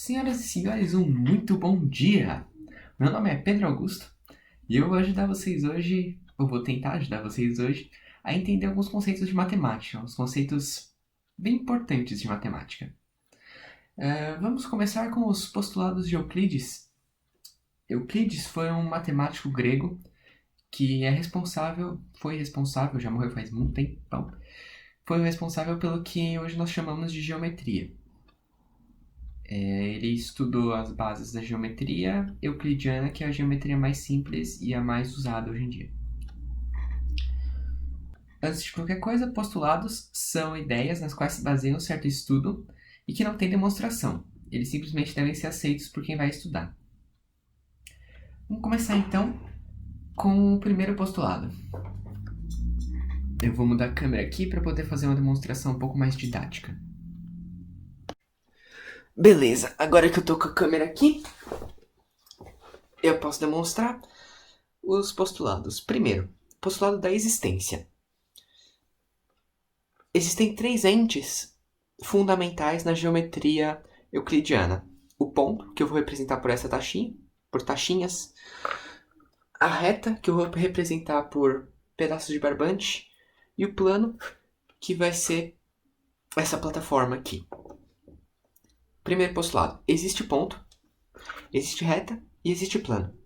Senhoras e senhores, um muito bom dia! Meu nome é Pedro Augusto e eu vou ajudar vocês hoje, ou vou tentar ajudar vocês hoje, a entender alguns conceitos de matemática, uns conceitos bem importantes de matemática. Vamos começar com os postulados de Euclides. Euclides foi um matemático grego que foi responsável, já morreu faz muito tempão, foi o responsável pelo que hoje nós chamamos de geometria. Ele estudou as bases da geometria euclidiana, que é a geometria mais simples e a mais usada hoje em dia. Antes de qualquer coisa, postulados são ideias nas quais se baseia um certo estudo e que não têm demonstração. Eles simplesmente devem ser aceitos por quem vai estudar. Vamos começar então com o primeiro postulado. Eu vou mudar a câmera aqui para poder fazer uma demonstração um pouco mais didática. Beleza, agora que eu tô com a câmera aqui, eu posso demonstrar os postulados. Primeiro, postulado da existência. Existem três entes fundamentais na geometria euclidiana. O ponto, que eu vou representar por essa taxinha, por taxinhas. A reta, que eu vou representar por pedaços de barbante. E o plano, que vai ser essa plataforma aqui. Primeiro postulado. Existe ponto, existe reta e existe plano.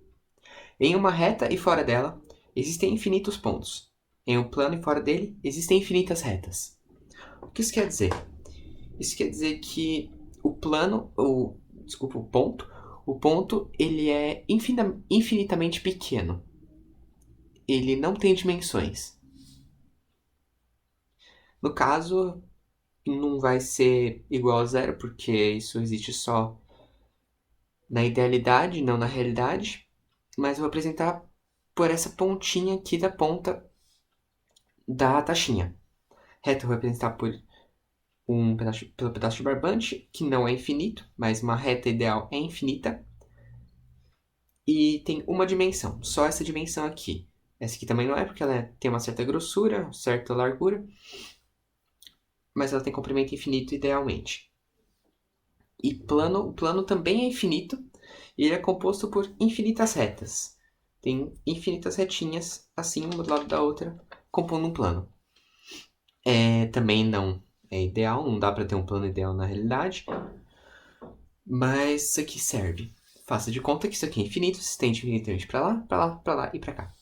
Em uma reta e fora dela, existem infinitos pontos. Em um plano e fora dele, existem infinitas retas. O que isso quer dizer? Isso quer dizer que o ponto ele é infinitamente pequeno. Ele não tem dimensões. No caso, não vai ser igual a zero, porque isso existe só na idealidade, não na realidade. Mas eu vou apresentar por essa pontinha aqui da ponta da taxinha. Reta eu vou apresentar pelo pedaço de barbante, que não é infinito, mas uma reta ideal é infinita. E tem uma dimensão, só essa dimensão aqui. Essa aqui também não é, porque ela tem uma certa grossura, certa largura, mas ela tem comprimento infinito idealmente. E o plano também é infinito, e ele é composto por infinitas retas. Tem infinitas retinhas, assim, uma do lado da outra, compondo um plano. Também não é ideal, não dá para ter um plano ideal na realidade, mas isso aqui serve. Faça de conta que isso aqui é infinito, se estende infinitamente para lá, para lá, para lá e para cá.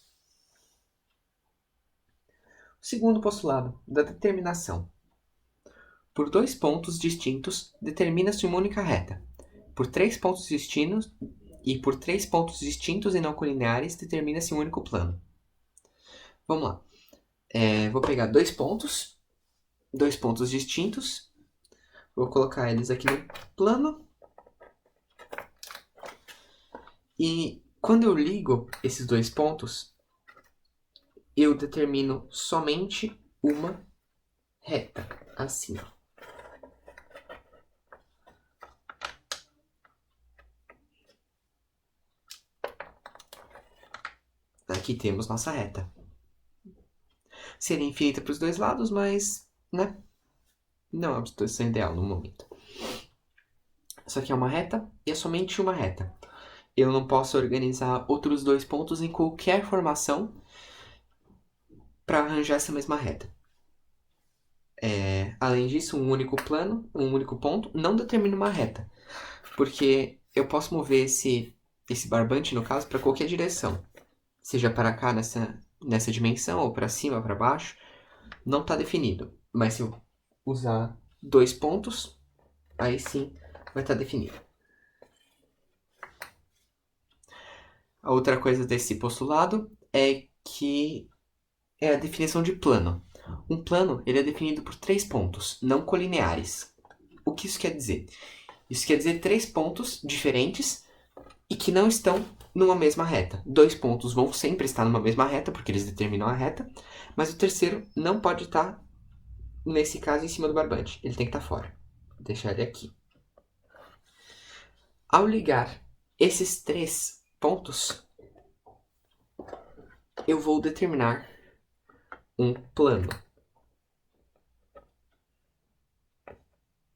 O segundo postulado, da determinação. Por dois pontos distintos, determina-se uma única reta. Por três pontos distintos e não colineares, determina-se um único plano. Vamos lá. Vou pegar dois pontos distintos. Vou colocar eles aqui no plano. E quando eu ligo esses dois pontos, eu determino somente uma reta, assim, ó. Aqui temos nossa reta. Seria infinita para os dois lados, mas, né? Não é uma situação ideal no momento. Isso aqui é uma reta e é somente uma reta. Eu não posso organizar outros dois pontos em qualquer formação para arranjar essa mesma reta. Além disso, um único ponto, não determina uma reta. Porque eu posso mover esse barbante, no caso, para qualquer direção. Seja para cá nessa dimensão, ou para cima, ou para baixo. Não está definido. Mas se eu usar dois pontos, aí sim vai estar definido. A outra coisa desse postulado é que é a definição de plano. Um plano ele é definido por três pontos, não colineares. O que isso quer dizer? Isso quer dizer três pontos diferentes e que não estão numa mesma reta. Dois pontos vão sempre estar numa mesma reta, porque eles determinam a reta, mas o terceiro não pode estar, nesse caso, em cima do barbante. Ele tem que estar fora. Vou deixar ele aqui. Ao ligar esses três pontos, eu vou determinar um plano.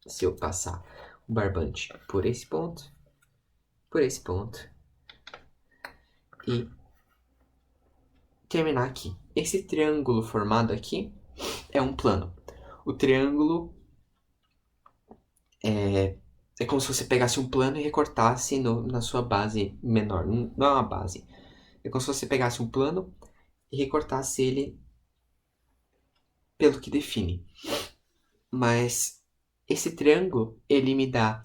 Se eu passar o barbante por esse ponto e terminar aqui. Esse triângulo formado aqui é um plano. O triângulo é como se você pegasse um plano e recortasse na sua base menor. Não é uma base. É como se você pegasse um plano e recortasse ele pelo que define. Mas esse triângulo, ele me dá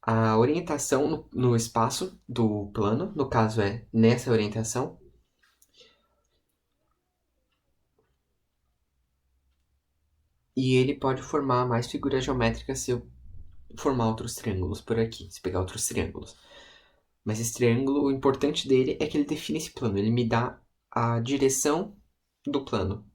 a orientação no espaço do plano. No caso é nessa orientação. E ele pode formar mais figuras geométricas se eu formar outros triângulos por aqui, se pegar outros triângulos. Mas esse triângulo, o importante dele é que ele define esse plano, ele me dá a direção do plano.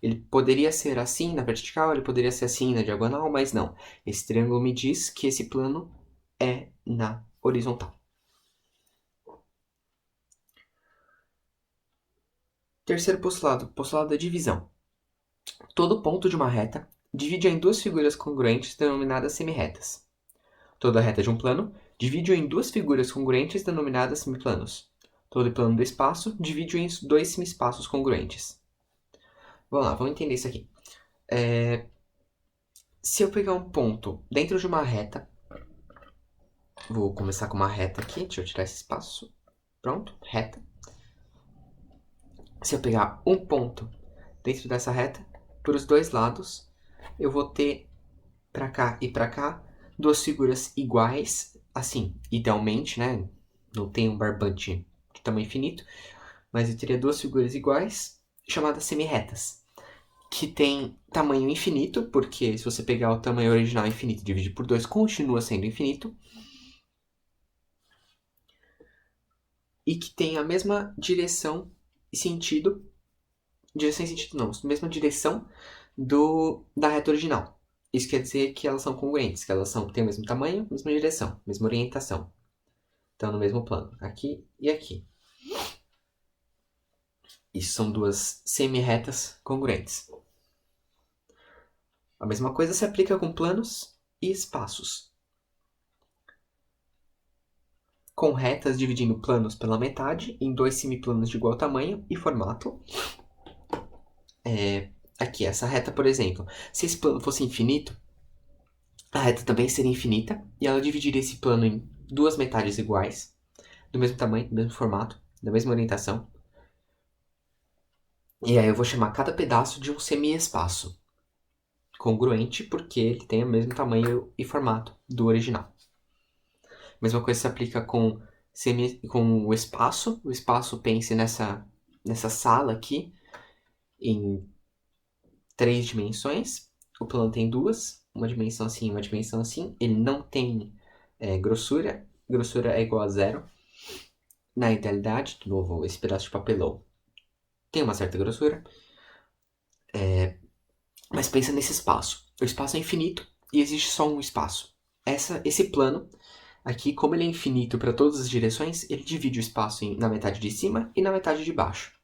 Ele poderia ser assim na vertical, ele poderia ser assim na diagonal, mas não. Esse triângulo me diz que esse plano é na horizontal. Terceiro postulado, postulado da divisão. Todo ponto de uma reta divide em duas figuras congruentes denominadas semirretas. Toda reta de um plano divide-o em duas figuras congruentes denominadas semiplanos. Todo plano do espaço divide-o em dois semiespaços congruentes. Vamos lá, vamos entender isso aqui. Se eu pegar um ponto dentro de uma reta, vou começar com uma reta aqui, deixa eu tirar esse espaço. Pronto, reta. Se eu pegar um ponto dentro dessa reta, por os dois lados, eu vou ter para cá e para cá duas figuras iguais, assim, idealmente, né? Não tem um barbante de tamanho infinito, mas eu teria duas figuras iguais, chamadas semirretas, que tem tamanho infinito, porque se você pegar o tamanho original infinito e dividir por 2, continua sendo infinito, e que tem a mesma direção e sentido, direção e sentido não, mesma direção da reta original. Isso quer dizer que elas são congruentes, que elas têm o mesmo tamanho, mesma direção, mesma orientação. Estão no mesmo plano, aqui e aqui. Isso são duas semi-retas congruentes. A mesma coisa se aplica com planos e espaços. Com retas dividindo planos pela metade em dois semiplanos de igual tamanho e formato. Aqui, essa reta, por exemplo, se esse plano fosse infinito, a reta também seria infinita e ela dividiria esse plano em duas metades iguais, do mesmo tamanho, do mesmo formato, da mesma orientação. E aí eu vou chamar cada pedaço de um semi-espaço congruente porque ele tem o mesmo tamanho e formato do original. Mesma coisa se aplica com o espaço. O espaço, pense nessa sala aqui em 3 dimensões. O plano tem duas, uma dimensão assim e uma dimensão assim. Ele não tem grossura. Grossura é igual a zero. Na idealidade, de novo, esse pedaço de papelão tem uma certa grossura. Mas pensa nesse espaço. O espaço é infinito e existe só um espaço. Esse plano aqui, como ele é infinito para todas as direções, ele divide o espaço na metade de cima e na metade de baixo.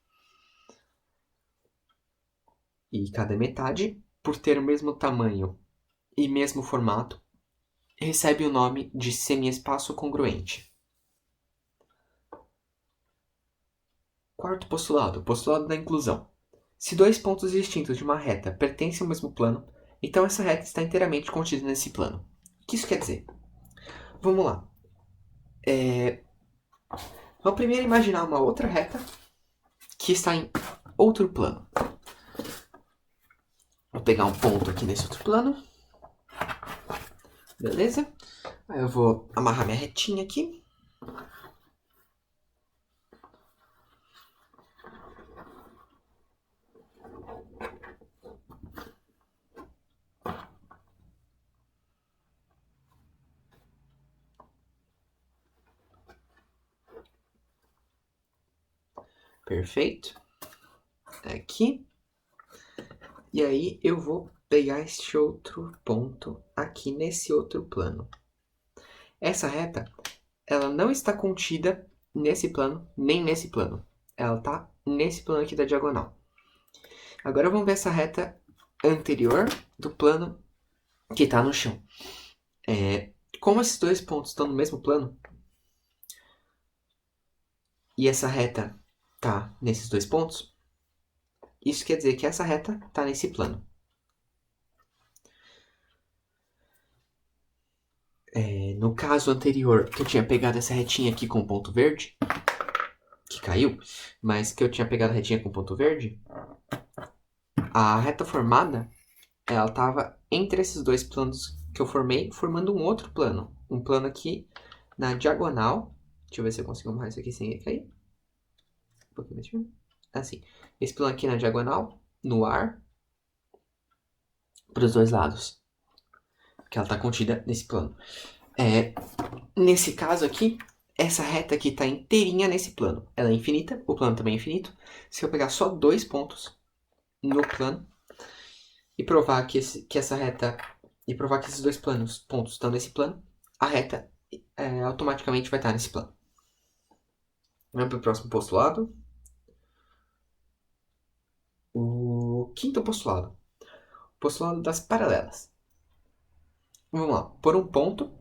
E cada metade, por ter o mesmo tamanho e mesmo formato, recebe o nome de semiespaço congruente. Quarto postulado, postulado da inclusão. Se dois pontos distintos de uma reta pertencem ao mesmo plano, então essa reta está inteiramente contida nesse plano. O que isso quer dizer? Vamos lá. Vamos primeiro imaginar uma outra reta que está em outro plano. Vou pegar um ponto aqui nesse outro plano. Beleza? Aí eu vou amarrar minha retinha aqui. Perfeito. Aqui. E aí eu vou pegar este outro ponto aqui nesse outro plano. Essa reta, ela não está contida nesse plano, nem nesse plano. Ela está nesse plano aqui da diagonal. Agora vamos ver essa reta anterior do plano que está no chão. Como esses dois pontos estão no mesmo plano, e essa reta tá nesses dois pontos, isso quer dizer que essa reta tá nesse plano. No caso anterior, que eu tinha pegado essa retinha aqui com ponto verde, que caiu, mas que eu tinha pegado a retinha com ponto verde, a reta formada, ela estava entre esses dois planos que eu formei, formando um outro plano. Um plano aqui na diagonal. Deixa eu ver se eu consigo amarrar isso aqui sem cair. Um pouquinho mais firme. Assim. Esse plano aqui na diagonal, no ar, para os dois lados. Que ela está contida nesse plano. Nesse caso aqui, essa reta aqui está inteirinha nesse plano. Ela é infinita, o plano também é infinito. Se eu pegar só dois pontos no plano e provar que essa reta e provar que esses dois pontos estão nesse plano, a reta automaticamente vai estar nesse plano. Vamos para o próximo postulado. O quinto postulado. Postulado das paralelas. Vamos lá. Por um ponto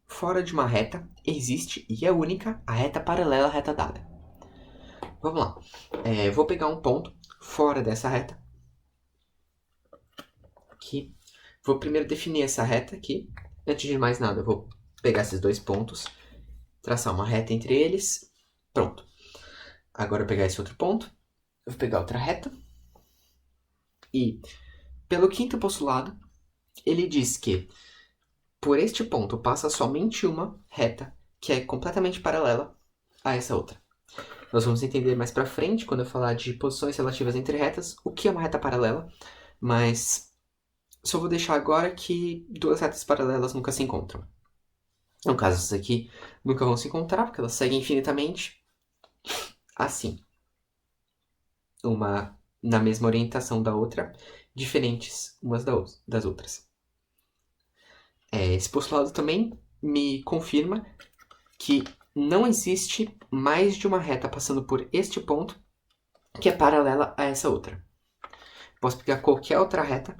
fora de uma reta existe e é única a reta paralela à reta dada. Vamos lá. Vou pegar um ponto fora dessa reta. Aqui. Vou primeiro definir essa reta aqui. Antes de mais nada, eu vou pegar esses dois pontos, traçar uma reta entre eles. Pronto. Agora eu vou pegar esse outro ponto. Eu vou pegar outra reta. E, pelo quinto postulado, ele diz que por este ponto passa somente uma reta que é completamente paralela a essa outra. Nós vamos entender mais pra frente, quando eu falar de posições relativas entre retas, o que é uma reta paralela, mas só vou deixar agora que duas retas paralelas nunca se encontram. No caso, essas aqui nunca vão se encontrar, porque elas seguem infinitamente assim. Uma na mesma orientação da outra, diferentes umas das outras. Esse postulado também me confirma que não existe mais de uma reta passando por este ponto que é paralela a essa outra. Posso pegar qualquer outra reta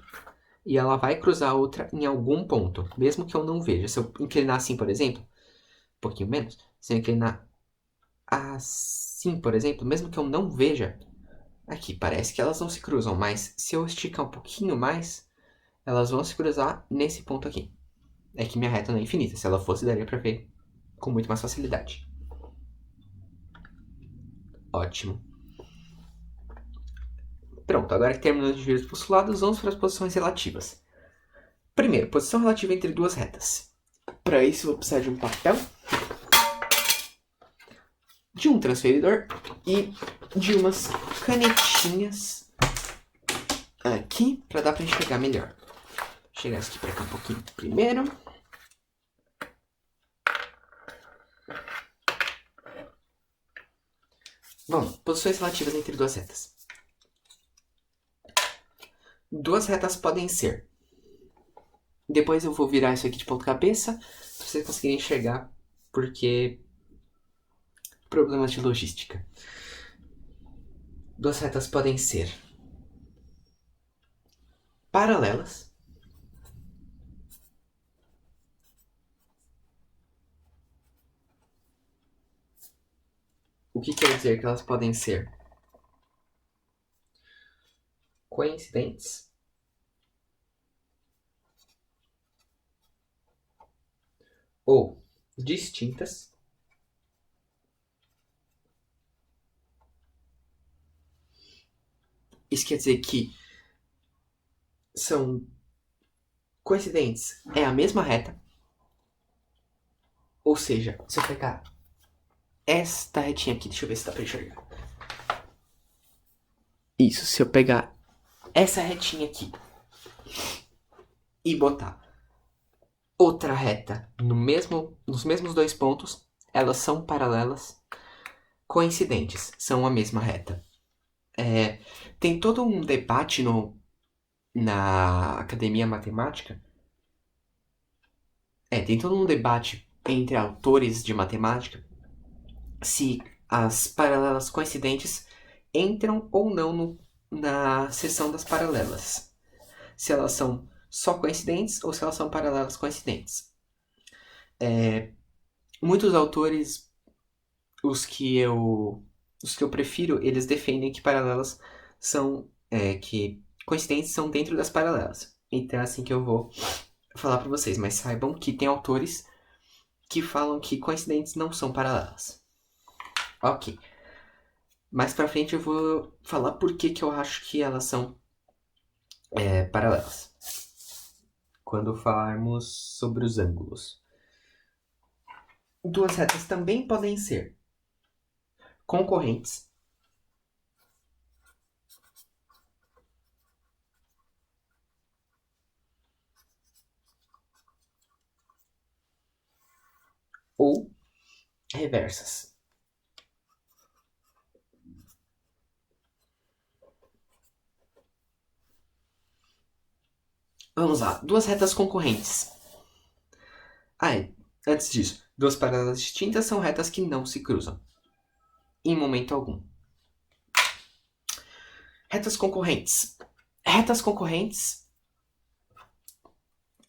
e ela vai cruzar a outra em algum ponto, mesmo que eu não veja. Se eu inclinar assim, por exemplo, um pouquinho menos, se eu inclinar assim, por exemplo, mesmo que eu não veja, aqui parece que elas não se cruzam, mas se eu esticar um pouquinho mais, elas vão se cruzar nesse ponto aqui. É que minha reta não é infinita, se ela fosse daria pra ver com muito mais facilidade. Ótimo. Pronto, agora que terminamos de ver os postulados, vamos para as posições relativas. Primeiro, posição relativa entre duas retas. Para isso, vou precisar de um papel, de um transferidor e de umas canetinhas aqui para dar para enxergar melhor. Vou chegar aqui para cá um pouquinho primeiro. Vamos, posições relativas entre duas retas. Duas retas podem ser. Depois eu vou virar isso aqui de ponta cabeça para vocês conseguirem enxergar, porque problemas de logística. Duas retas podem ser paralelas o que quer dizer que elas podem ser coincidentes ou distintas. Isso quer dizer que são coincidentes, é a mesma reta. Ou seja, se eu pegar esta retinha aqui, deixa eu ver se dá pra enxergar. Isso, se eu pegar essa retinha aqui e botar outra reta nos mesmos dois pontos, elas são paralelas, coincidentes, são a mesma reta. Tem todo um debate na academia matemática. Tem todo um debate entre autores de matemática se as paralelas coincidentes entram ou não na seção das paralelas. Se elas são só coincidentes ou se elas são paralelas coincidentes. Muitos autores, os que eu prefiro, eles defendem que paralelas são... que coincidentes são dentro das paralelas. Então é assim que eu vou falar para vocês. Mas saibam que tem autores que falam que coincidentes não são paralelas. Ok. Mais pra frente eu vou falar por que eu acho que elas são paralelas. Quando falarmos sobre os ângulos. Duas retas também podem ser concorrentes ou reversas. Vamos lá, duas retas concorrentes. Antes disso, duas paralelas distintas são retas que não se cruzam. Em momento algum. Retas concorrentes. Retas concorrentes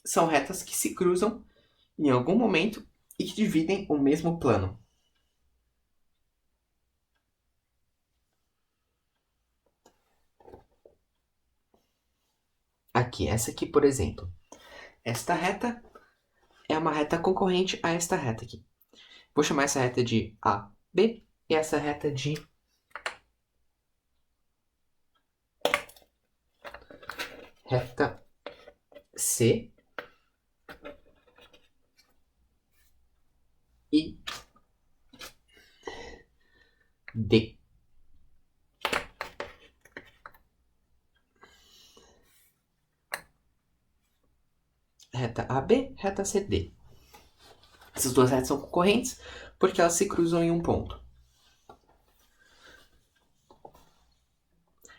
são retas que se cruzam em algum momento e que dividem o mesmo plano. Aqui, essa aqui, por exemplo. Esta reta é uma reta concorrente a esta reta aqui. Vou chamar essa reta de AB e essa reta de reta C e D. Reta AB, reta CD. Essas duas retas são concorrentes porque elas se cruzam em um ponto.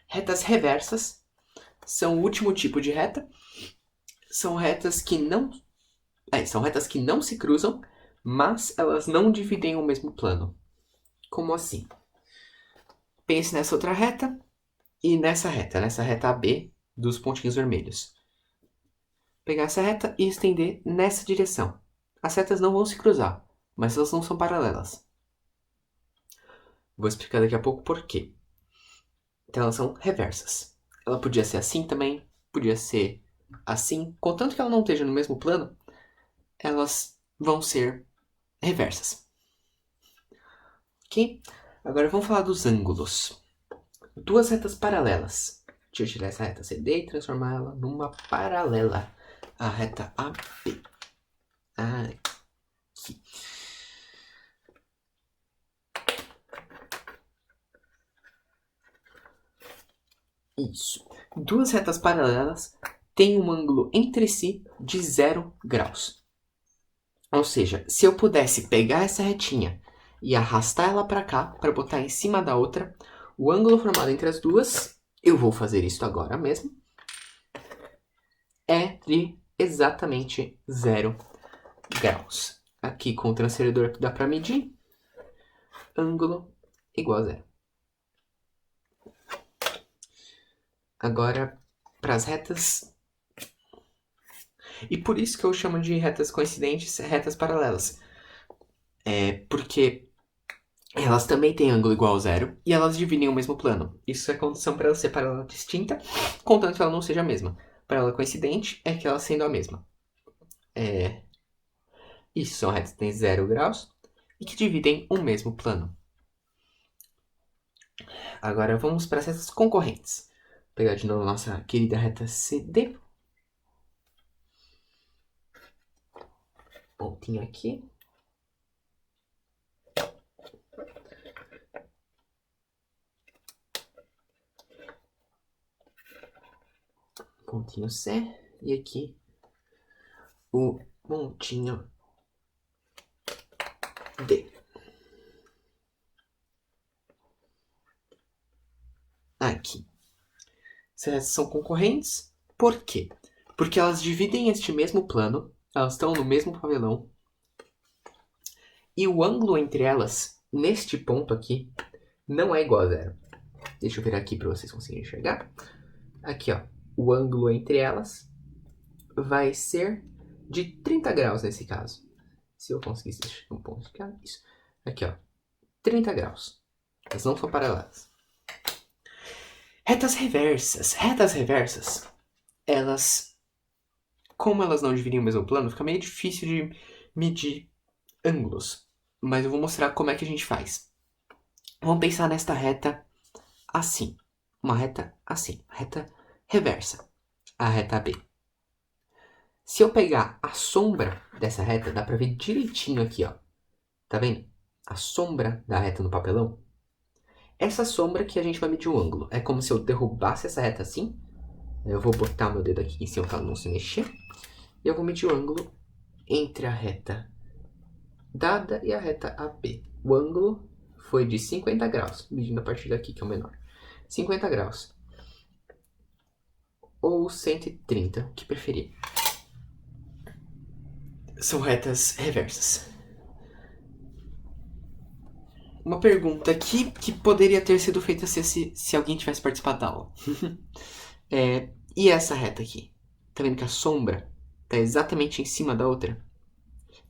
Retas reversas são o último tipo de reta. São retas que não se cruzam, mas elas não dividem o mesmo plano. Como assim? Pense nessa outra reta e nessa reta AB dos pontinhos vermelhos. Pegar essa reta e estender nessa direção. As retas não vão se cruzar, mas elas não são paralelas. Vou explicar daqui a pouco por quê. Então elas são reversas. Ela podia ser assim também, podia ser assim. Contanto que ela não esteja no mesmo plano, elas vão ser reversas. Ok? Agora vamos falar dos ângulos. Duas retas paralelas. Deixa eu tirar essa reta CD e transformá-la numa paralela. A reta AB. Aqui. Isso. Duas retas paralelas têm um ângulo entre si de 0 graus. Ou seja, se eu pudesse pegar essa retinha e arrastar ela para cá, para botar em cima da outra, o ângulo formado entre as duas, eu vou fazer isso agora mesmo, é de exatamente 0 graus. Aqui com o transferidor dá para medir, ângulo igual a 0. Agora, para as retas. E por isso que eu chamo de retas coincidentes, retas paralelas. Porque elas também têm ângulo igual a 0 e elas dividem o mesmo plano. Isso é condição para ela ser paralela distinta, contanto que ela não seja a mesma. Paralela coincidente é que ela sendo a mesma. Isso são retas que têm 0 graus e que dividem o mesmo plano. Agora vamos para as retas concorrentes. Vou pegar de novo a nossa querida reta CD. Pontinho aqui. Pontinho C. E aqui o pontinho D. Aqui. Essas retas são concorrentes. Por quê? Porque elas dividem este mesmo plano. Elas estão no mesmo pavilhão. E o ângulo entre elas, neste ponto aqui, não é igual a 0. Deixa eu virar aqui para vocês conseguirem enxergar. Aqui, ó. O ângulo entre elas vai ser de 30 graus nesse caso. Se eu conseguisse deixar um ponto aqui, isso. Aqui, ó. 30 graus. Elas não são paralelas. Retas reversas. Retas reversas, elas, como elas não dividem o mesmo plano, fica meio difícil de medir ângulos. Mas eu vou mostrar como é que a gente faz. Vamos pensar nesta reta assim. Uma reta assim. Reta reversa. A reta B. Se eu pegar a sombra dessa reta, dá pra ver direitinho aqui, ó. Tá vendo? A sombra da reta no papelão. Essa sombra que a gente vai medir o ângulo. É como se eu derrubasse essa reta assim. Eu vou botar o meu dedo aqui em cima para ela não se mexer. E eu vou medir o ângulo entre a reta dada e a reta AB. O ângulo foi de 50 graus, medindo a partir daqui, que é o menor. 50 graus. Ou 130, o que preferir. São retas reversas. Uma pergunta aqui que poderia ter sido feita se alguém tivesse participado da aula. E essa reta aqui? Tá vendo que a sombra tá exatamente em cima da outra?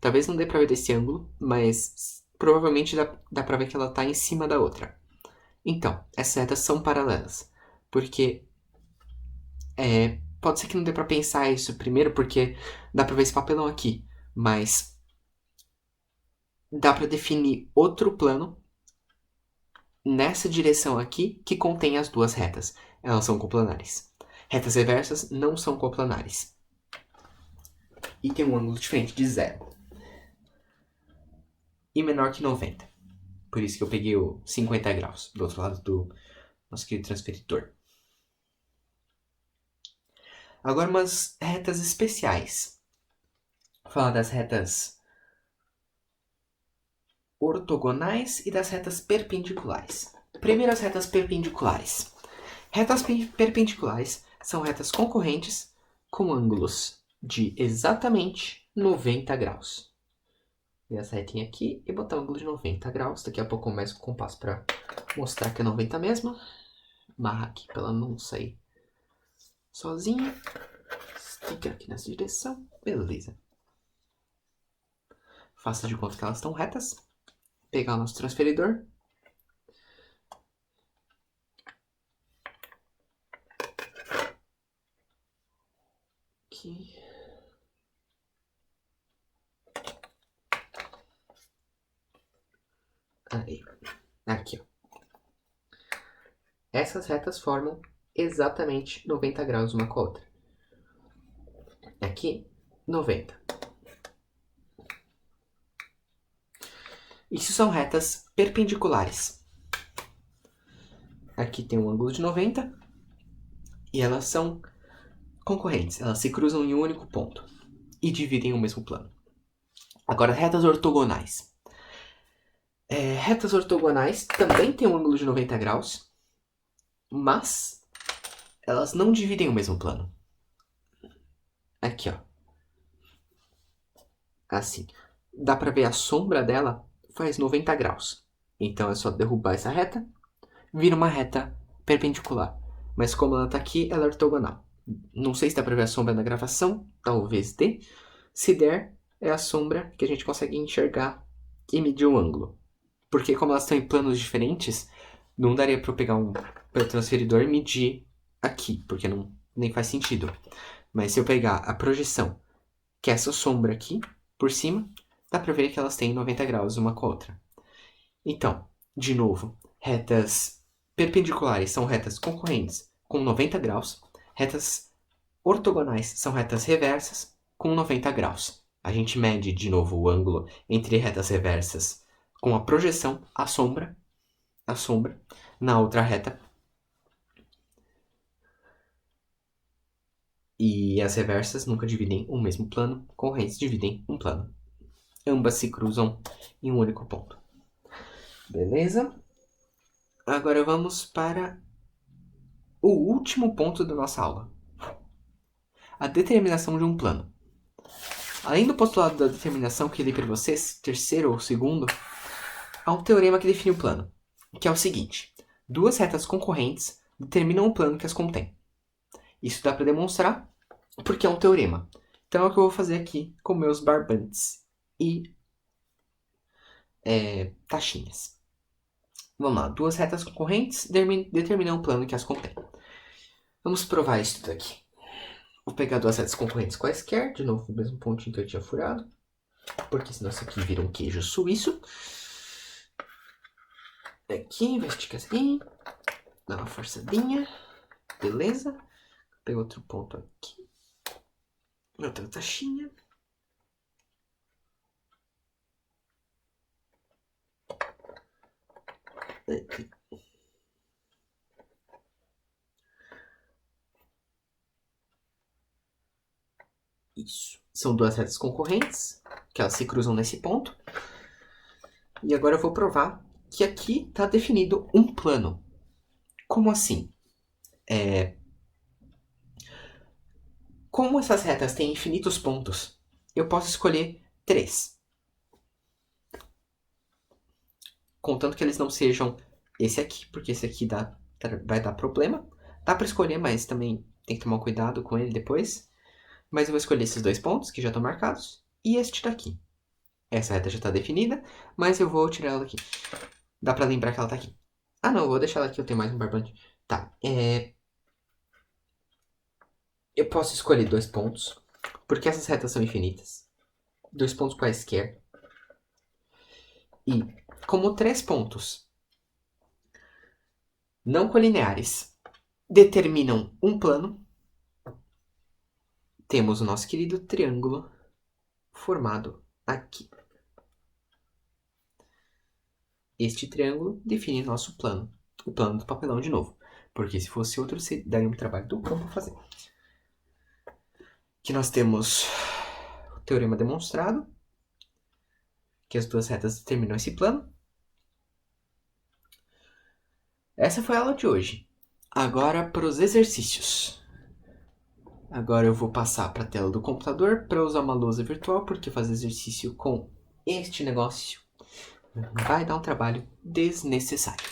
Talvez não dê pra ver desse ângulo, mas provavelmente dá pra ver que ela tá em cima da outra. Então, essas retas são paralelas. Porque pode ser que não dê pra pensar isso primeiro, porque dá pra ver esse papelão aqui. Mas dá pra definir outro plano nessa direção aqui que contém as duas retas. Elas são coplanares. Retas reversas não são coplanares. E tem um ângulo diferente de 0. E menor que 90. Por isso que eu peguei o 50 graus do outro lado do nosso querido transferidor. Agora umas retas especiais. Vou falar das retas ortogonais e das retas perpendiculares. Primeiro as retas perpendiculares. Retas perpendiculares são retas concorrentes com ângulos de exatamente 90 graus. Vou essa retinha aqui e botar um ângulo de 90 graus. Daqui a pouco eu começo com o compasso para mostrar que é 90 mesmo. Marra aqui para ela não sair sozinha. Sticker aqui nessa direção. Beleza. Faça de conta que elas estão retas. Pegar o nosso transferidor. Aqui. Aí. Aqui, ó. Essas retas formam exatamente 90 graus uma com a outra. Aqui, 90. Isso são retas perpendiculares. Aqui tem um ângulo de 90 e elas são concorrentes. Elas se cruzam em um único ponto e dividem o mesmo plano. Agora, retas ortogonais. Retas ortogonais também têm um ângulo de 90 graus, mas elas não dividem o mesmo plano. Aqui, ó. Assim. Dá pra ver a sombra dela faz 90 graus. Então é só derrubar essa reta, vira uma reta perpendicular. Mas como ela tá aqui, ela é ortogonal. Não sei se dá pra ver a sombra na gravação, talvez dê. Se der, é a sombra que a gente consegue enxergar e medir o ângulo. Porque como elas estão em planos diferentes, não daria pra eu pegar um transferidor e medir aqui, porque nem faz sentido. Mas se eu pegar a projeção, que é essa sombra aqui, por cima, dá pra ver que elas têm 90 graus uma com a outra. Então, de novo, retas perpendiculares são retas concorrentes com 90 graus. Retas ortogonais são retas reversas com 90 graus. A gente mede, de novo, o ângulo entre retas reversas com a projeção, a sombra, na outra reta. E as reversas nunca dividem o mesmo plano, concorrentes dividem um plano. Ambas se cruzam em um único ponto. Beleza? Agora vamos para o último ponto da nossa aula. A determinação de um plano. Além do postulado da determinação que eu li para vocês, terceiro ou segundo, há um teorema que define o plano, que é o seguinte: duas retas concorrentes determinam o plano que as contém. Isso dá para demonstrar porque é um teorema. Então é o que eu vou fazer aqui com meus barbantes e taxinhas. Vamos lá, duas retas concorrentes determinam um plano que as contém. Vamos provar isso daqui. Vou pegar duas retas concorrentes quaisquer, de novo o mesmo pontinho que eu tinha furado, porque senão isso aqui vira um queijo suíço. Aqui, vai esticar assim, dá uma forçadinha, beleza. Pega outro ponto aqui, outra taxinha. Aqui. Isso. São duas retas concorrentes, que elas se cruzam nesse ponto. E agora eu vou provar que aqui está definido um plano. Como assim? Como essas retas têm infinitos pontos, eu posso escolher 3. Contanto que eles não sejam esse aqui, porque esse aqui vai dar problema. Dá para escolher, mas também tem que tomar cuidado com ele depois. Mas eu vou escolher esses 2 pontos, que já estão marcados, e este daqui. Essa reta já está definida, mas eu vou tirar ela daqui. Dá para lembrar que ela está aqui. Ah, não, eu vou deixar ela aqui, eu tenho mais um barbante. Tá, eu posso escolher 2 pontos, porque essas retas são infinitas. 2 pontos quaisquer. E, como 3 pontos não colineares determinam um plano, temos o nosso querido triângulo formado aqui. Este triângulo define nosso plano, o plano do papelão de novo, porque se fosse outro, daria um trabalho do campo fazer. Aqui nós temos o teorema demonstrado, que as duas retas determinam esse plano. Essa foi a aula de hoje. Agora para os exercícios. Agora eu vou passar para a tela do computador para usar uma lousa virtual, porque fazer exercício com este negócio vai dar um trabalho desnecessário.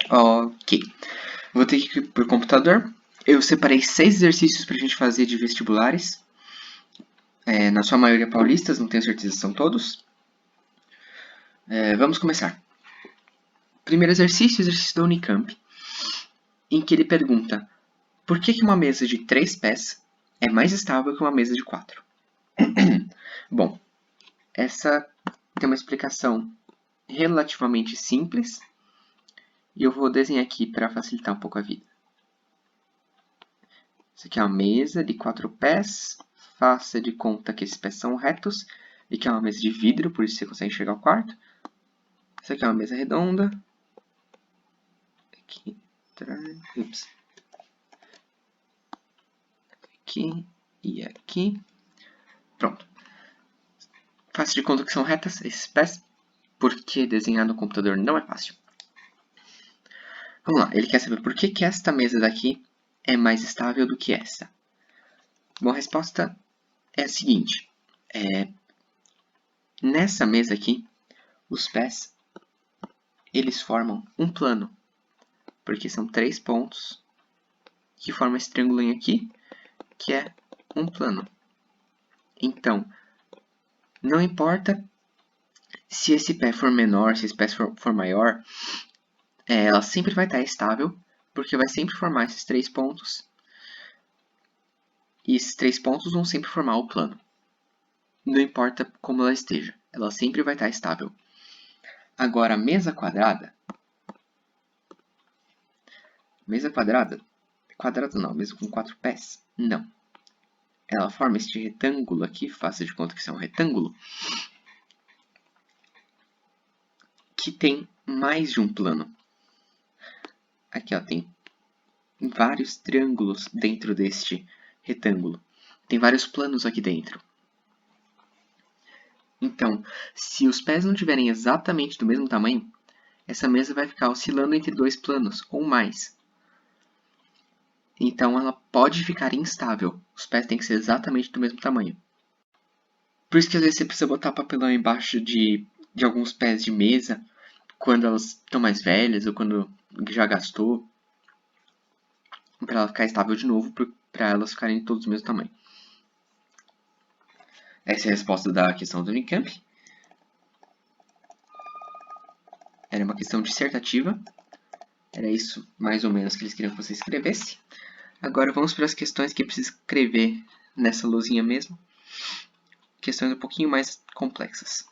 Ok. Vou ter que ir para o computador. Eu separei 6 exercícios para a gente fazer de vestibulares. Na sua maioria paulistas, não tenho certeza se são todos. Vamos começar. Primeiro exercício da Unicamp, em que ele pergunta: por que uma mesa de 3 pés é mais estável que uma mesa de 4? Bom, essa tem uma explicação relativamente simples, e eu vou desenhar aqui para facilitar um pouco a vida. Isso aqui é uma mesa de 4 pés, faça de conta que esses pés são retos, e que é uma mesa de vidro, por isso você consegue enxergar o quarto. Isso aqui é uma mesa redonda. Aqui, ups. Aqui e aqui. Pronto. Faça de conta que são retas esses pés, porque desenhar no computador não é fácil. Vamos lá, ele quer saber por que esta mesa daqui é mais estável do que essa. Bom, a resposta é a seguinte. Nessa mesa aqui, os pés, eles formam um plano, porque são 3 pontos que formam esse triângulo aqui, que é um plano. Então, não importa se esse pé for menor, se esse pé for maior, ela sempre vai estar estável, porque vai sempre formar esses 3 pontos. E esses 3 pontos vão sempre formar o plano. Não importa como ela esteja, ela sempre vai estar estável. Agora, a mesa quadrada, quadrada não, mesa com 4 pés, não. Ela forma este retângulo aqui, faça de conta que isso é um retângulo, que tem mais de um plano. Aqui, ó, tem vários triângulos dentro deste retângulo. Tem vários planos aqui dentro. Então, se os pés não tiverem exatamente do mesmo tamanho, essa mesa vai ficar oscilando entre 2 planos ou mais. Então, ela pode ficar instável. Os pés têm que ser exatamente do mesmo tamanho. Por isso que às vezes você precisa botar papelão embaixo de alguns pés de mesa, quando elas estão mais velhas ou quando já gastou, para ela ficar estável de novo, para elas ficarem todos do mesmo tamanho. Essa é a resposta da questão do Unicamp. Era uma questão dissertativa. Era isso, mais ou menos, que eles queriam que você escrevesse. Agora vamos para as questões que precisa escrever nessa luzinha mesmo. Questões um pouquinho mais complexas.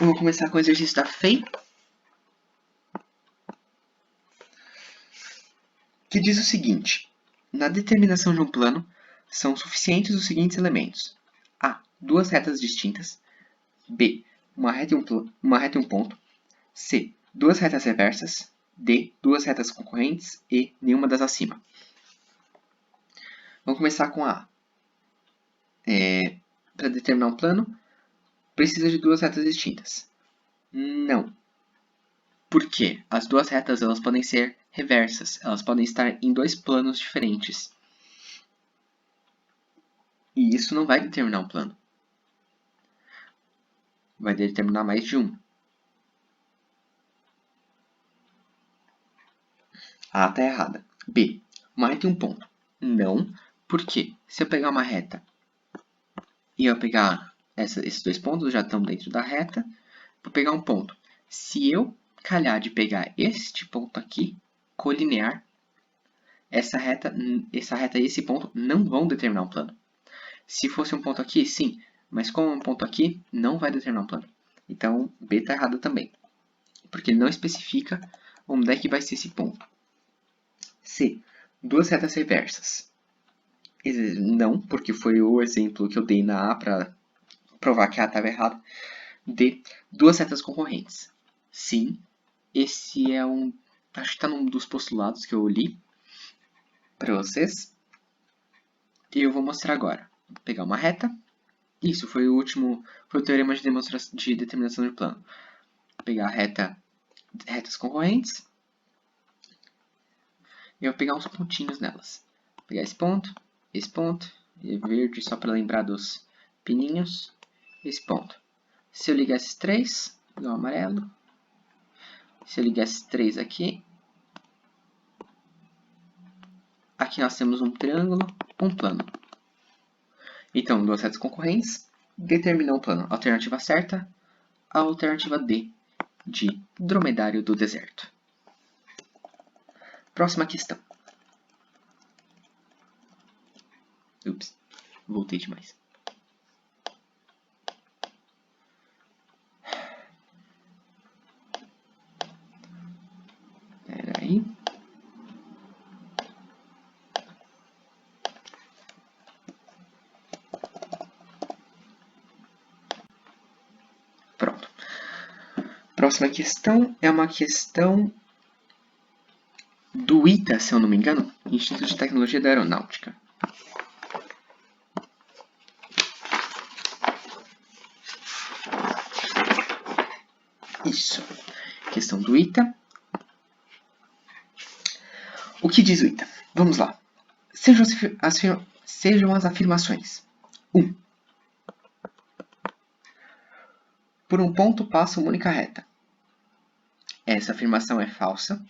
Eu vou começar com o exercício da FEI, que diz o seguinte: na determinação de um plano, são suficientes os seguintes elementos: A. Duas retas distintas. B. Uma reta e um ponto. C. Duas retas reversas. D. Duas retas concorrentes. E. Nenhuma das acima. Vamos começar com a A. Para determinar um plano, precisa de duas retas distintas. Não. Por quê? As duas retas elas podem ser reversas. Elas podem estar em dois planos diferentes. E isso não vai determinar um plano. Vai determinar mais de um. A está errada. B. Uma reta e um ponto. Não. Por quê? Se eu pegar uma reta e eu pegar esses dois pontos, já estão dentro da reta, vou pegar um ponto. Se eu calhar de pegar este ponto aqui, colinear, essa reta e esse ponto não vão determinar um plano. Se fosse um ponto aqui, sim, mas como é um ponto aqui, não vai determinar um plano. Então, B está errado também, porque ele não especifica onde é que vai ser esse ponto. C. Duas retas reversas. Não, porque foi o exemplo que eu dei na A para provar que A estava errada. D. Duas retas concorrentes. Sim, esse é um... acho que está num dos postulados que eu li para vocês. E eu vou mostrar agora. Vou pegar uma reta. Isso foi o último... foi o teorema de determinação de plano. Vou pegar a retas concorrentes. E eu vou pegar uns pontinhos nelas. Vou pegar esse ponto, e verde só para lembrar dos pininhos, esse ponto. Se eu ligar esses três, igual o amarelo, se eu ligar esses três aqui nós temos um triângulo, um plano. Então, duas retas concorrentes determinam o plano. Alternativa certa, a alternativa D, de dromedário do deserto. Próxima questão. Ups, voltei demais. Espera aí. Pronto. Próxima questão é uma questão do ITA, se eu não me engano, Instituto de Tecnologia da Aeronáutica. Isso. Questão do ITA. O que diz o ITA? Vamos lá. Sejam as afirmações. 1. Por um ponto passa uma única reta. Essa afirmação é falsa.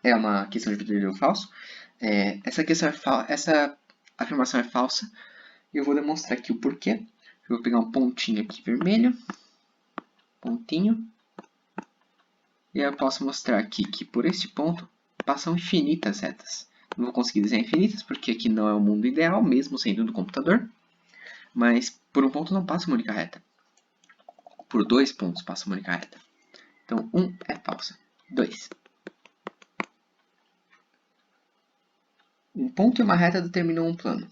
É uma questão de verdadeiro ou falso. Essa afirmação é falsa. E eu vou demonstrar aqui o porquê. Eu vou pegar um pontinho aqui vermelho. Pontinho. E eu posso mostrar aqui que por este ponto passam infinitas retas. Não vou conseguir desenhar infinitas porque aqui não é o mundo ideal, mesmo sendo do computador. Mas por um ponto não passa uma única reta. Por dois pontos passa uma única reta. Então, 1 é falsa. 2. Um ponto e uma reta determinam um plano.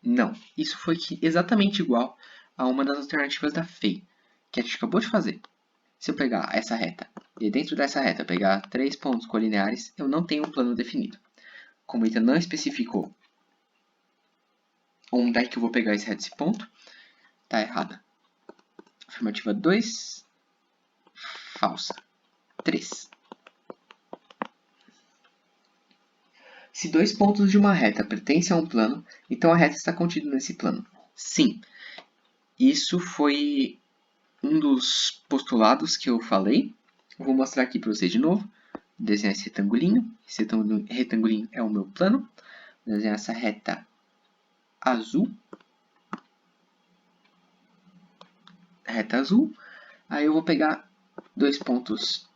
Não. Isso foi exatamente igual a uma das alternativas da FEI, que a gente acabou de fazer. Se eu pegar essa reta e dentro dessa reta pegar 3 pontos colineares, eu não tenho um plano definido. Como ele não especificou onde é que eu vou pegar esse ponto, está errada. Afirmativa 2, falsa. 3. Se dois pontos de uma reta pertencem a um plano, então a reta está contida nesse plano. Sim, isso foi um dos postulados que eu falei. Eu vou mostrar aqui para vocês de novo. Desenhar esse retangulinho. Esse retangulinho é o meu plano. Vou desenhar essa reta azul. Reta azul. Aí eu vou pegar 2 pontos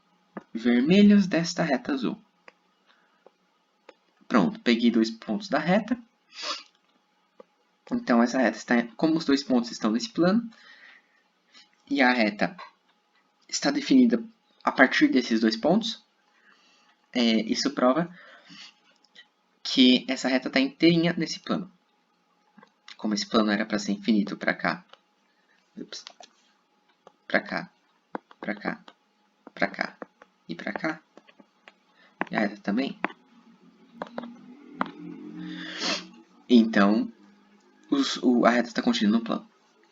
vermelhos desta reta azul. Pronto, peguei 2 pontos da reta. Então essa reta está, como os 2 pontos estão nesse plano, e a reta está definida a partir desses 2 pontos, isso prova que essa reta está inteirinha nesse plano. Como esse plano era para ser infinito para cá, para cá, para cá, para cá e para cá, e a reta também. Então, a reta está contida no plano.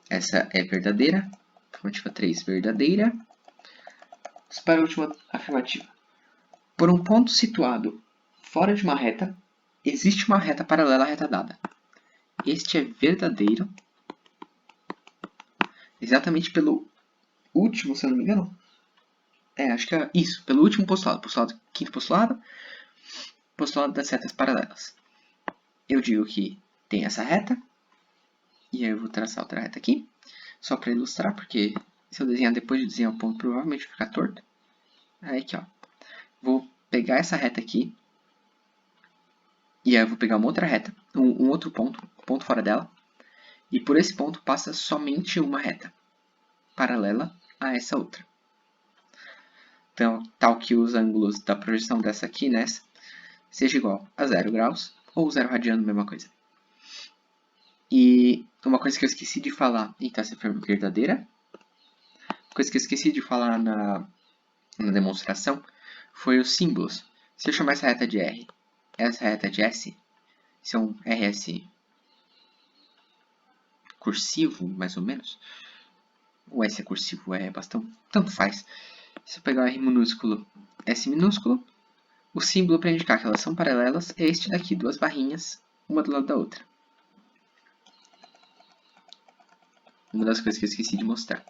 Essa é verdadeira. Afirmativa 3, verdadeira. Vamos para a última afirmativa. Por um ponto situado fora de uma reta, existe uma reta paralela à reta dada. Este é verdadeiro. Exatamente pelo último, se eu não me engano. Acho que é isso. Pelo último postulado. Quinto postulado. Postulado das retas paralelas. Eu digo que tem essa reta. E aí eu vou traçar outra reta aqui. Só para ilustrar, porque se eu desenhar depois de desenhar o ponto, provavelmente vai ficar torto. Aí aqui, ó. Vou pegar essa reta aqui. E aí eu vou pegar uma outra reta. Um outro ponto fora dela. E por esse ponto passa somente uma reta paralela a essa outra. Então, tal que os ângulos da projeção dessa aqui nessa seja igual a 0 graus ou 0 radiano, mesma coisa. E uma coisa que eu esqueci de falar, então essa foi verdadeira. Uma coisa que eu esqueci de falar na demonstração foi os símbolos. Se eu chamar essa reta de R, essa reta de S, isso é um RS cursivo, mais ou menos. O S é cursivo, é bastante, tanto faz. Se eu pegar R minúsculo, S minúsculo, o símbolo para indicar que elas são paralelas é este daqui, 2 barrinhas, uma do lado da outra. Uma das coisas que eu esqueci de mostrar.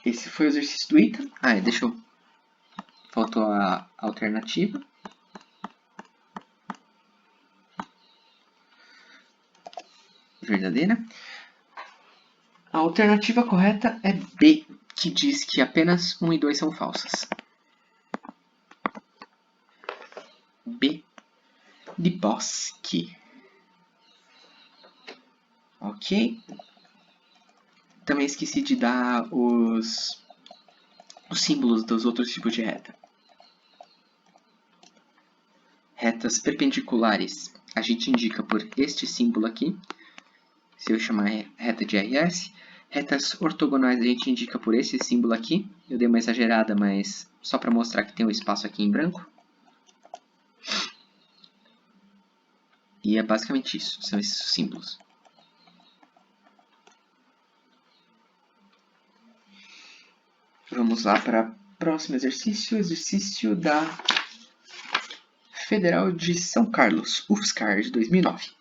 Esse foi o exercício do item. Deixa eu... Faltou a alternativa. Verdadeira. A alternativa correta é B, que diz que apenas 1 e 2 são falsas. B de Bosque. Ok. Também esqueci de dar os símbolos dos outros tipos de reta. Retas perpendiculares, a gente indica por este símbolo aqui. Se eu chamar reta de RS. Retas ortogonais a gente indica por esse símbolo aqui. Eu dei uma exagerada, mas só para mostrar que tem um espaço aqui em branco. E é basicamente isso, são esses símbolos. Vamos lá para o próximo exercício, exercício da Federal de São Carlos, UFSCar de 2009.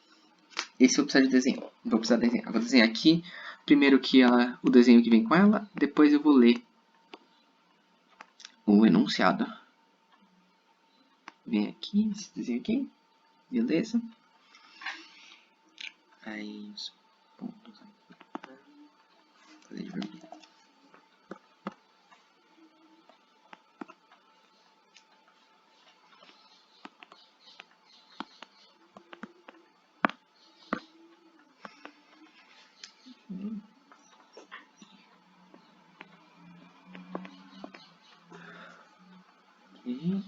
Esse eu preciso de desenho, vou precisar desenhar. Vou desenhar aqui, primeiro que o desenho que vem com ela, depois eu vou ler o enunciado. Vem aqui, esse desenho aqui, beleza. Aí os pontos aqui, fazer de vermelho.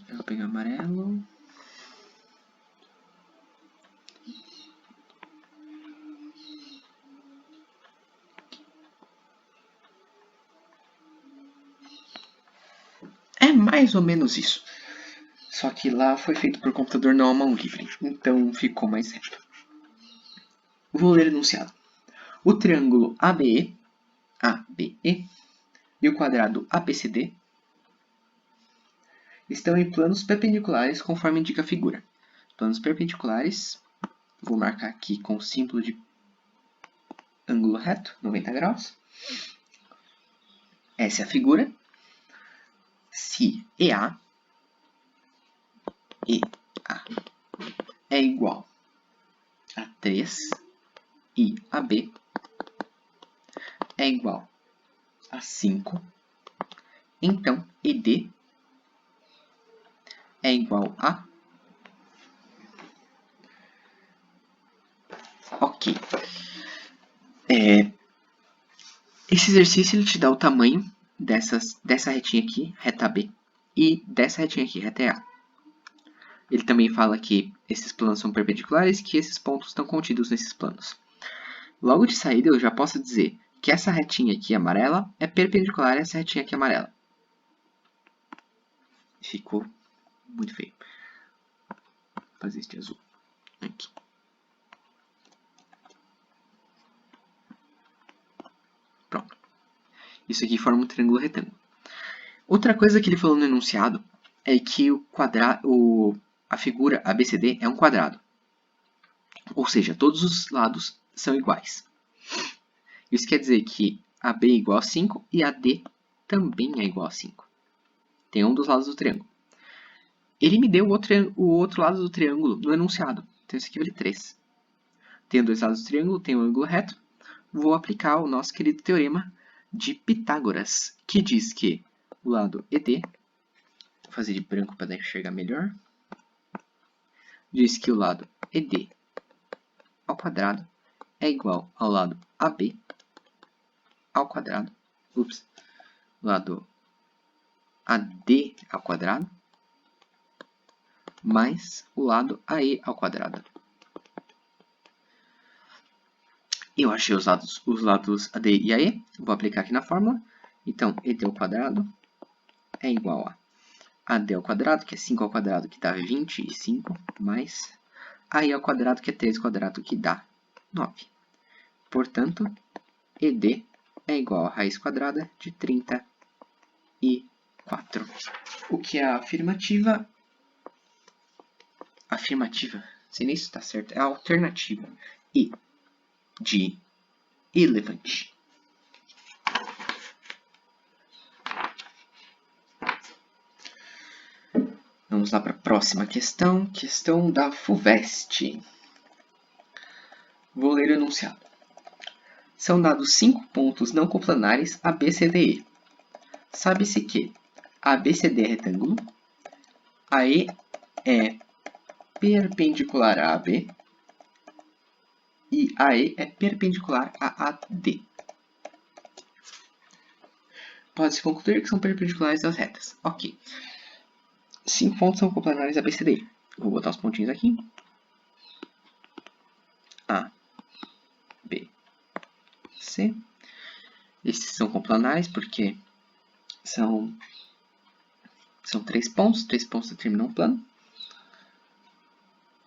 Eu vou pegar amarelo. É mais ou menos isso. Só que lá foi feito por computador, não a mão livre. Então ficou mais reto. Vou ler o enunciado. O triângulo ABE e o quadrado ABCD estão em planos perpendiculares conforme indica a figura. Planos perpendiculares, vou marcar aqui com o símbolo de ângulo reto, 90 graus. Essa é a figura. Se EA é igual a 3 e AB é igual a 5, então ED é igual a... Ok. Esse exercício ele te dá o tamanho dessa retinha aqui, reta B, e dessa retinha aqui, reta A. Ele também fala que esses planos são perpendiculares e que esses pontos estão contidos nesses planos. Logo de saída, eu já posso dizer que essa retinha aqui amarela é perpendicular a essa retinha aqui amarela. Ficou muito feio. Vou fazer este azul aqui. Pronto. Isso aqui forma um triângulo retângulo. Outra coisa que ele falou no enunciado é que a figura ABCD é um quadrado. Ou seja, todos os lados são iguais. Isso quer dizer que AB é igual a 5 e AD também é igual a 5. Tem um dos lados do triângulo. Ele me deu o outro lado do triângulo no enunciado. Então, esse aqui vale 3. Tenho dois lados do triângulo, tenho um ângulo reto. Vou aplicar o nosso querido teorema de Pitágoras, que diz que o lado ED, vou fazer de branco para enxergar melhor, diz que o lado ED ao quadrado é igual ao lado AB ao quadrado, lado AD ao quadrado, mais o lado AE ao quadrado. Eu achei os lados AD e AE, vou aplicar aqui na fórmula. Então, ED ao quadrado é igual a AD ao quadrado, que é 5 ao quadrado, que dá 25, mais AE ao quadrado, que é 3 ao quadrado, que dá 9. Portanto, ED é igual a raiz quadrada de 34. O que é a afirmativa? Afirmativa, não sei nem se está certo, é a alternativa. E de elefante. Vamos lá para a próxima questão. Questão da FUVEST. Vou ler o enunciado. São dados 5 pontos não coplanares ABCDE. Sabe-se que ABCD é retângulo, AE é perpendicular a AB e AE é perpendicular a AD. Pode-se concluir que são perpendiculares às retas. Ok. 5 pontos são coplanares ABCD. Vou botar os pontinhos aqui. A, B, C. Esses são coplanares porque são 3 pontos. 3 pontos determinam um plano.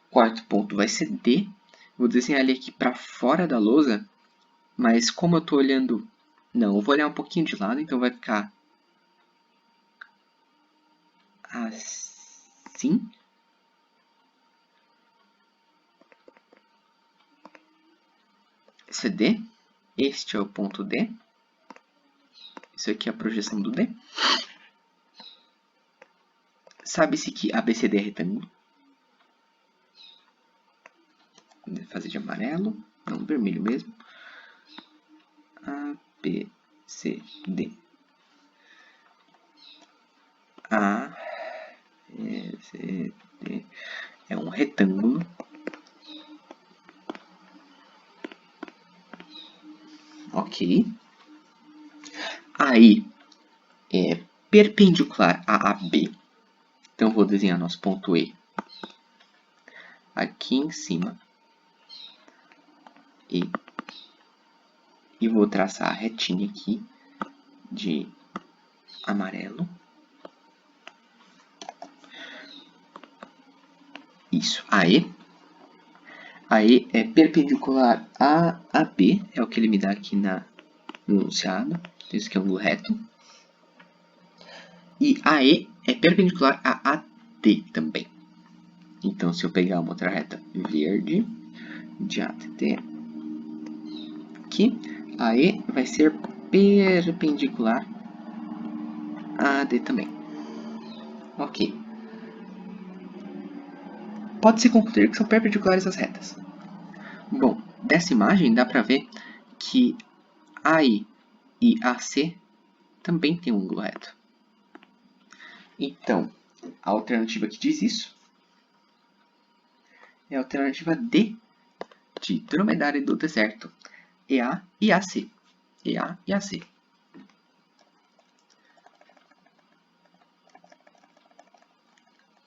Quarto ponto vai ser D. Vou desenhar ele aqui para fora da lousa, mas como eu estou olhando... Não, eu vou olhar um pouquinho de lado, então vai ficar assim. Esse é D. Este é o ponto D. Isso aqui é a projeção do D. Sabe-se que ABCD é retângulo. Vou fazer de amarelo, não, vermelho mesmo. ABCD. ABCD é um retângulo. Ok. Aí é perpendicular a AB. Então, vou desenhar nosso ponto E aqui em cima. E vou traçar a retinha aqui de amarelo. Isso, AE. AE é perpendicular a AB, é o que ele me dá aqui no enunciado. Isso aqui é um ângulo reto. E AE é perpendicular a AD também. Então, se eu pegar uma outra reta verde de AD, que a E vai ser perpendicular a AD também. Ok. Pode-se concluir que são perpendiculares às retas. Bom, dessa imagem dá para ver que AI e AC também tem um ângulo reto. Então, a alternativa que diz isso é a alternativa D, de dromedário do deserto, EA e AC. EA e AC.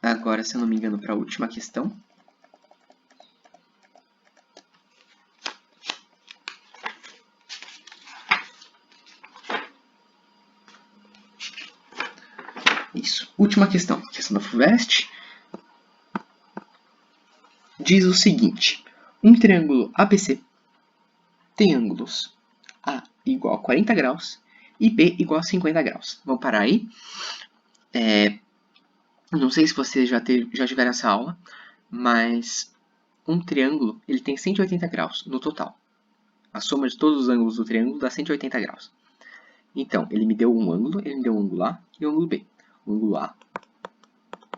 Agora, se eu não me engano, para a última questão. Isso. Última questão. Questão da FUVEST. Diz o seguinte. Um triângulo ABC tem ângulos A igual a 40 graus e B igual a 50 graus. Vamos parar aí. Não sei se vocês já tiveram essa aula, mas um triângulo ele tem 180 graus no total. A soma de todos os ângulos do triângulo dá 180 graus. Então, ele me deu um ângulo, ele me deu um ângulo A e um ângulo B. O ângulo A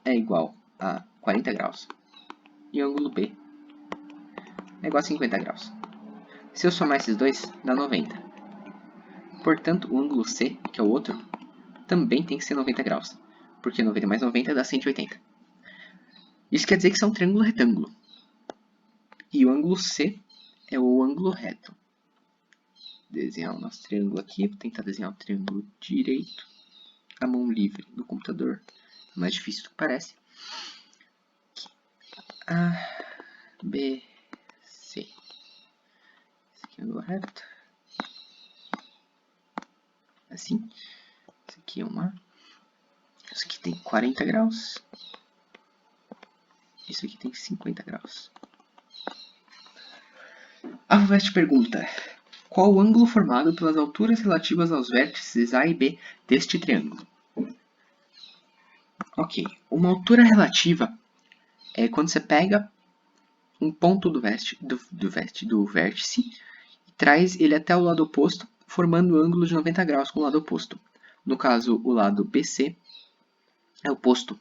é igual a 40 graus e o ângulo B é igual a 50 graus. Se eu somar esses dois, dá 90. Portanto, o ângulo C, que é o outro, também tem que ser 90 graus, porque 90 mais 90 dá 180. Isso quer dizer que isso é um triângulo retângulo. E o ângulo C é o ângulo reto. Desenhar o nosso triângulo aqui. Vou tentar desenhar o triângulo direito. A mão livre no computador. É mais difícil do que parece. A, B, C. Esse aqui é o ângulo reto. Assim. Esse aqui é uma. Isso aqui tem 40 graus. Isso aqui tem 50 graus. A FUVEST pergunta: qual o ângulo formado pelas alturas relativas aos vértices A e B deste triângulo? Ok, uma altura relativa é quando você pega um ponto do vértice e traz ele até o lado oposto, formando um ângulo de 90 graus com o lado oposto. No caso, o lado BC é oposto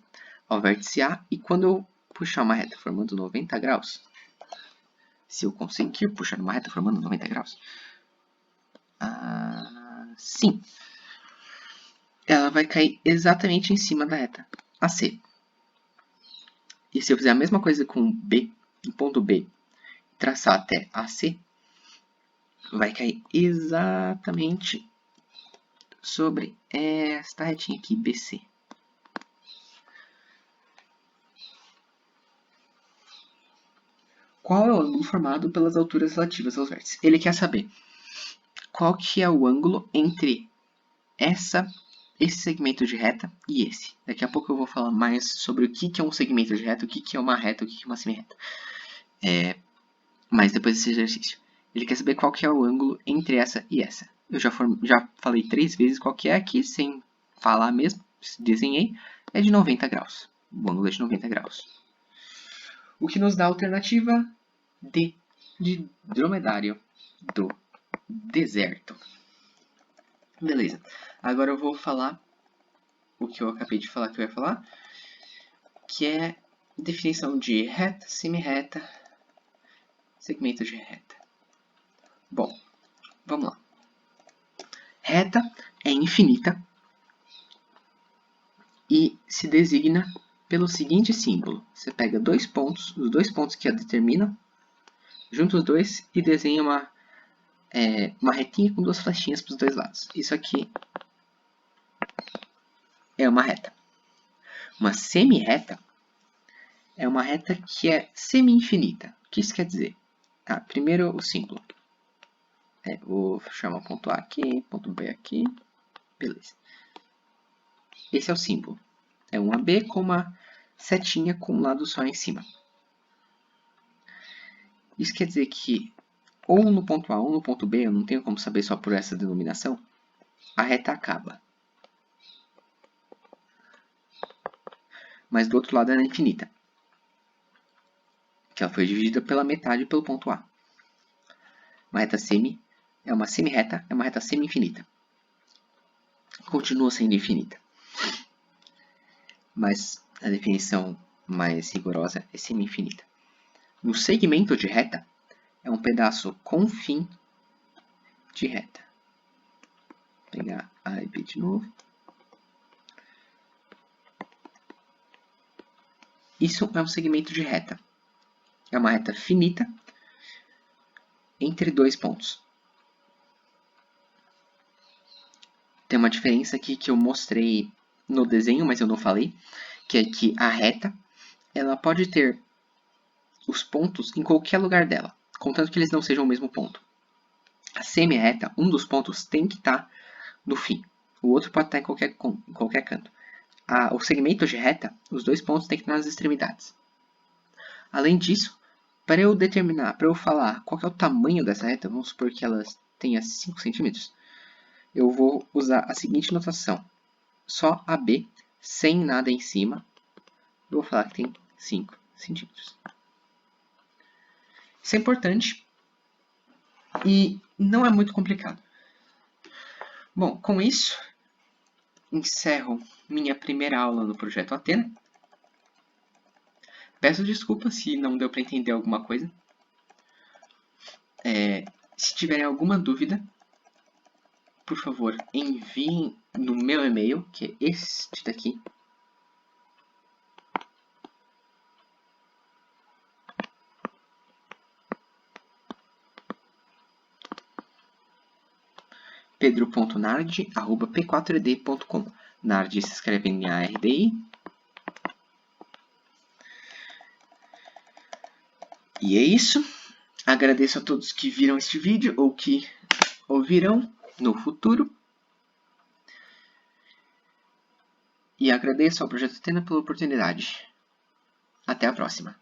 ao vértice A, e quando eu puxar uma reta formando 90 graus, se eu conseguir puxar uma reta formando 90 graus, sim, ela vai cair exatamente em cima da reta AC. E se eu fizer a mesma coisa com B, o ponto B, traçar até AC, vai cair exatamente sobre esta retinha aqui, BC. Qual é o ângulo formado pelas alturas relativas aos vértices? Ele quer saber qual que é o ângulo entre esse segmento de reta e esse. Daqui a pouco eu vou falar mais sobre o que é um segmento de reta, o que é uma reta, o que é uma semi-reta. Mas depois desse exercício. Ele quer saber qual que é o ângulo entre essa e essa. Eu já falei 3 vezes qual que é aqui, sem falar mesmo. Desenhei. É de 90 graus. O ângulo é de 90 graus. O que nos dá a alternativa D, de dromedário do deserto. Beleza. Agora eu vou falar o que eu acabei de falar que eu ia falar, que é definição de reta, semi-reta, segmento de reta. Bom, vamos lá. Reta é infinita e se designa pelo seguinte símbolo. Você pega dois pontos, os dois pontos que a determinam, junta os dois e desenha uma retinha com duas flechinhas para os dois lados. Isso aqui é uma reta. Uma semi-reta é uma reta que é semi-infinita. O que isso quer dizer? Primeiro o símbolo. Vou chamar ponto A aqui, ponto B aqui. Beleza. Esse é o símbolo. É um AB com uma setinha com um lado só em cima. Isso quer dizer que ou no ponto A ou no ponto B, eu não tenho como saber só por essa denominação, a reta acaba. Mas do outro lado ela é infinita, que ela foi dividida pela metade pelo ponto A. Uma reta semi é uma semi-reta, é uma reta semi-infinita. Continua sendo infinita. Mas a definição mais rigorosa é semi-infinita. No segmento de reta, é um pedaço com fim de reta. Vou pegar A e B de novo. Isso é um segmento de reta. É uma reta finita entre dois pontos. Tem uma diferença aqui que eu mostrei no desenho, mas eu não falei, que é que a reta ela pode ter os pontos em qualquer lugar dela, contanto que eles não sejam o mesmo ponto. A semi-reta, um dos pontos tem que estar no fim, o outro pode estar em qualquer canto. O segmento de reta, os dois pontos têm que estar nas extremidades. Além disso, para eu falar qual é o tamanho dessa reta, vamos supor que ela tenha 5 centímetros, eu vou usar a seguinte notação. Só AB, sem nada em cima, eu vou falar que tem 5 centímetros. Isso é importante e não é muito complicado. Bom, com isso, encerro minha primeira aula no Projeto Athena. Peço desculpas se não deu para entender alguma coisa. Se tiverem alguma dúvida, por favor, enviem no meu e-mail, que é este daqui. pedro.nardi@p4ed.com. Nardi se escreve N-A-R-D-I. E é isso. Agradeço a todos que viram este vídeo ou que ouvirão no futuro. E agradeço ao Projeto Athena pela oportunidade. Até a próxima.